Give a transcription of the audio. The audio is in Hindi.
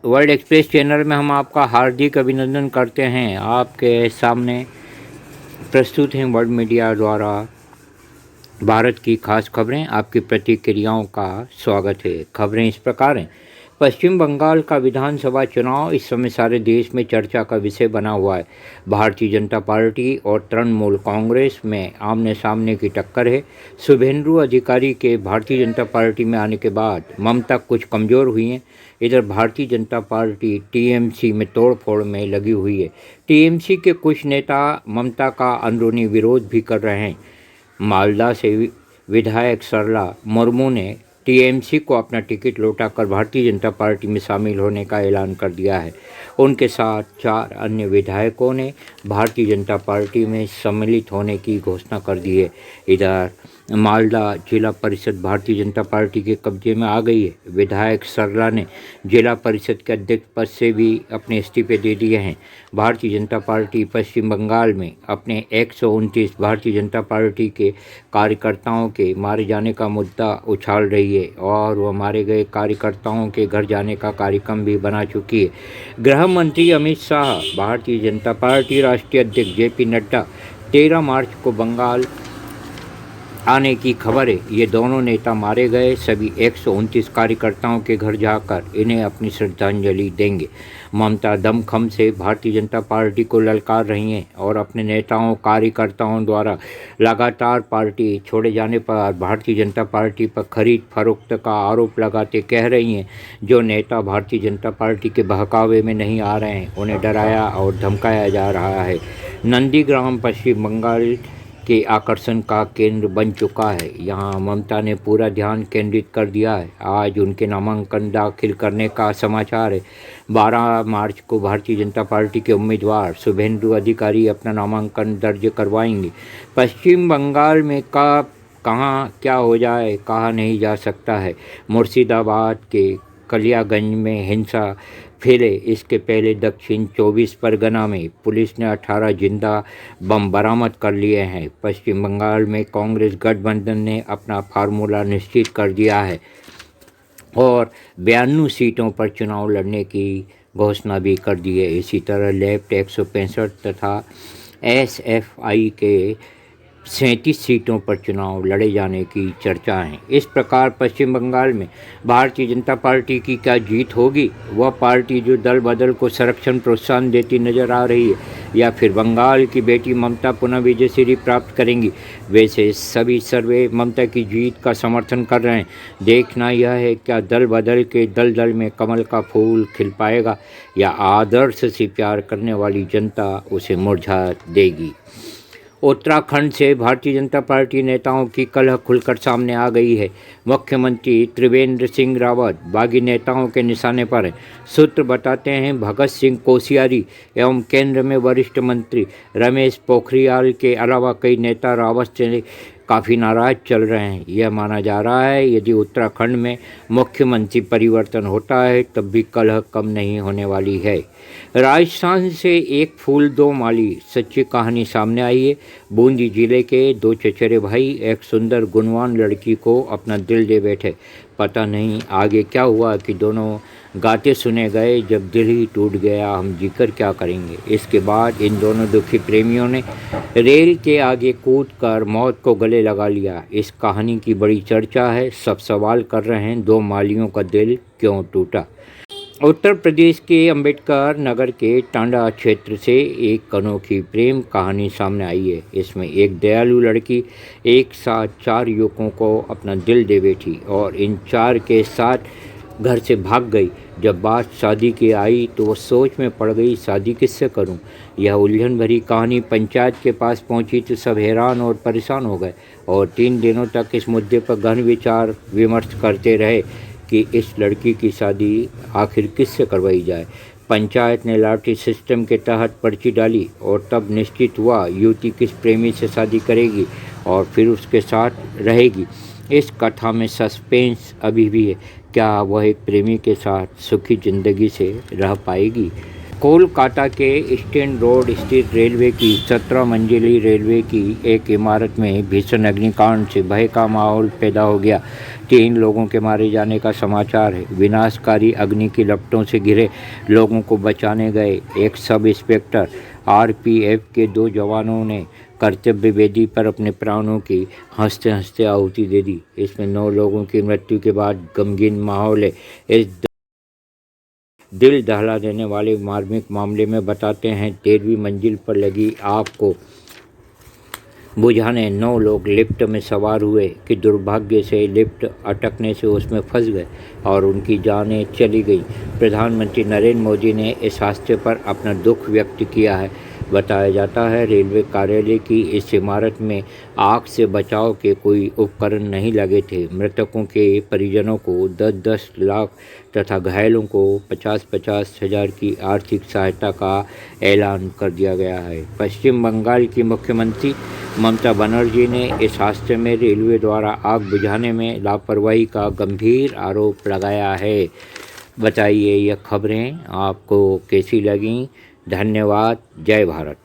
वर्ल्ड एक्सप्रेस चैनल में हम आपका हार्दिक अभिनंदन करते हैं। आपके सामने प्रस्तुत हैं वर्ल्ड मीडिया द्वारा भारत की खास खबरें। आपकी प्रतिक्रियाओं का स्वागत है। खबरें इस प्रकार हैं। पश्चिम बंगाल का विधानसभा चुनाव इस समय सारे देश में चर्चा का विषय बना हुआ है। भारतीय जनता पार्टी और तृणमूल कांग्रेस में आमने सामने की टक्कर है। शुभेंदु अधिकारी के भारतीय जनता पार्टी में आने के बाद ममता कुछ कमज़ोर हुई हैं। इधर भारतीय जनता पार्टी टीएमसी में तोड़फोड़ में लगी हुई है। टीएमसी के कुछ नेता ममता का अंदरूनी विरोध भी कर रहे हैं। मालदा से विधायक सरला मुर्मू ने टीएमसी को अपना टिकट लौटाकर भारतीय जनता पार्टी में शामिल होने का ऐलान कर दिया है। उनके साथ 4 अन्य विधायकों ने भारतीय जनता पार्टी में सम्मिलित होने की घोषणा कर दी है। इधर मालदा जिला परिषद भारतीय जनता पार्टी के कब्जे में आ गई है। विधायक सरला ने जिला परिषद के अध्यक्ष पद से भी अपने इस्तीफे दे दिए हैं। भारतीय जनता पार्टी पश्चिम बंगाल में अपने 129 भारतीय जनता पार्टी के कार्यकर्ताओं के मारे जाने का मुद्दा उछाल रही है और वह मारे गए कार्यकर्ताओं के घर जाने का कार्यक्रम भी बना चुकी है। गृह मंत्री अमित शाह, भारतीय जनता पार्टी राष्ट्रीय अध्यक्ष जेपी नड्डा 13 मार्च को बंगाल आने की खबर है। ये दोनों नेता मारे गए सभी 129 कार्यकर्ताओं के घर जाकर इन्हें अपनी श्रद्धांजलि देंगे। ममता दमखम से भारतीय जनता पार्टी को ललकार रही हैं और अपने नेताओं कार्यकर्ताओं द्वारा लगातार पार्टी छोड़े जाने पर भारतीय जनता पार्टी पर खरीद फरोख्त का आरोप लगाते कह रही हैं, जो नेता भारतीय जनता पार्टी के बहकावे में नहीं आ रहे हैं उन्हें डराया और धमकाया जा रहा है। नंदीग्राम पश्चिम बंगाल के आकर्षण का केंद्र बन चुका है। यहाँ ममता ने पूरा ध्यान केंद्रित कर दिया है। आज उनके नामांकन दाखिल करने का समाचार है। 12 मार्च को भारतीय जनता पार्टी के उम्मीदवार शुभेंदु अधिकारी अपना नामांकन दर्ज करवाएंगे। पश्चिम बंगाल में कब कहाँ क्या हो जाए कहा नहीं जा सकता है। मुर्शिदाबाद के कलियागंज में हिंसा फैले इसके पहले दक्षिण 24 परगना में पुलिस ने 18 जिंदा बम बरामद कर लिए हैं। पश्चिम बंगाल में कांग्रेस गठबंधन ने अपना फार्मूला निश्चित कर दिया है और 92 सीटों पर चुनाव लड़ने की घोषणा भी कर दी है। इसी तरह लेफ्ट 165 तथा एसएफआई के 37 सीटों पर चुनाव लड़े जाने की चर्चा है। इस प्रकार पश्चिम बंगाल में भारतीय जनता पार्टी की क्या जीत होगी? वह पार्टी जो दल बदल को संरक्षण प्रोत्साहन देती नजर आ रही है, या फिर बंगाल की बेटी ममता पुनः विजयश्री प्राप्त करेंगी? वैसे सभी सर्वे ममता की जीत का समर्थन कर रहे हैं। देखना यह है क्या दल बदल के दल में कमल का फूल खिल पाएगा या आदर्श से प्यार करने वाली जनता उसे मुरझा देगी। उत्तराखंड से भारतीय जनता पार्टी नेताओं की कलह खुलकर सामने आ गई है। मुख्यमंत्री त्रिवेंद्र सिंह रावत बागी नेताओं के निशाने पर हैं। सूत्र बताते हैं भगत सिंह कोश्यारी एवं केंद्र में वरिष्ठ मंत्री रमेश पोखरियाल के अलावा कई नेता रावत से काफ़ी नाराज चल रहे हैं। यह माना जा रहा है यदि उत्तराखंड में मुख्यमंत्री परिवर्तन होता है तब भी कलह कम नहीं होने वाली है। राजस्थान से एक फूल दो माली सच्ची कहानी सामने आई है। बूंदी जिले के 2 चचेरे भाई एक सुंदर गुणवान लड़की को अपना दिल दे बैठे। पता नहीं आगे क्या हुआ कि दोनों गाते सुने गए, जब दिल ही टूट गया हम जीकर क्या करेंगे। इसके बाद इन दोनों दुखी प्रेमियों ने रेल के आगे कूदकर मौत को गले लगा लिया। इस कहानी की बड़ी चर्चा है। सब सवाल कर रहे हैं 2 मालियों का दिल क्यों टूटा। उत्तर प्रदेश के अंबेडकर नगर के टांडा क्षेत्र से एक अनोखी प्रेम कहानी सामने आई है। इसमें एक दयालु लड़की एक साथ 4 युवकों को अपना दिल दे बैठी और इन 4 के साथ घर से भाग गई। जब बात शादी की आई तो वो सोच में पड़ गई, शादी किससे करूं। यह उलझन भरी कहानी पंचायत के पास पहुंची तो सब हैरान और परेशान हो गए और 3 दिनों तक इस मुद्दे पर गहन विचार विमर्श करते रहे कि इस लड़की की शादी आखिर किससे करवाई जाए। पंचायत ने लॉटरी सिस्टम के तहत पर्ची डाली और तब निश्चित हुआ युवती किस प्रेमी से शादी करेगी और फिर उसके साथ रहेगी। इस कथा में सस्पेंस अभी भी है। क्या वह एक प्रेमी के साथ सुखी जिंदगी से रह पाएगी? कोलकाता के स्टैंड रोड स्थित रेलवे की 17 मंजिली रेलवे की एक इमारत में भीषण अग्निकांड से भय का माहौल पैदा हो गया। 3 लोगों के मारे जाने का समाचार है। विनाशकारी अग्नि की लपटों से घिरे लोगों को बचाने गए एक सब इंस्पेक्टर आरपीएफ के 2 जवानों ने कर्तव्य वेदी पर अपने प्राणों की हंसते हंसते आहुति दे दी। इसमें 9 लोगों की मृत्यु के बाद गमगीन माहौल है। इस दिल दहला देने वाले मार्मिक मामले में बताते हैं 13वीं मंजिल पर लगी आग को बुझाने 9 लोग लिफ्ट में सवार हुए कि दुर्भाग्य से लिफ्ट अटकने से उसमें फंस गए और उनकी जानें चली गई। प्रधानमंत्री नरेंद्र मोदी ने इस हादसे पर अपना दुख व्यक्त किया है। बताया जाता है रेलवे कार्यालय की इस इमारत में आग से बचाव के कोई उपकरण नहीं लगे थे। मृतकों के परिजनों को 10-10 लाख तथा घायलों को 50-50 हज़ार की आर्थिक सहायता का ऐलान कर दिया गया है। पश्चिम बंगाल की मुख्यमंत्री ममता बनर्जी ने इस हादसे में रेलवे द्वारा आग बुझाने में लापरवाही का गंभीर आरोप लगाया है। बताइए यह खबरें आपको कैसी लगीं? धन्यवाद। जय भारत।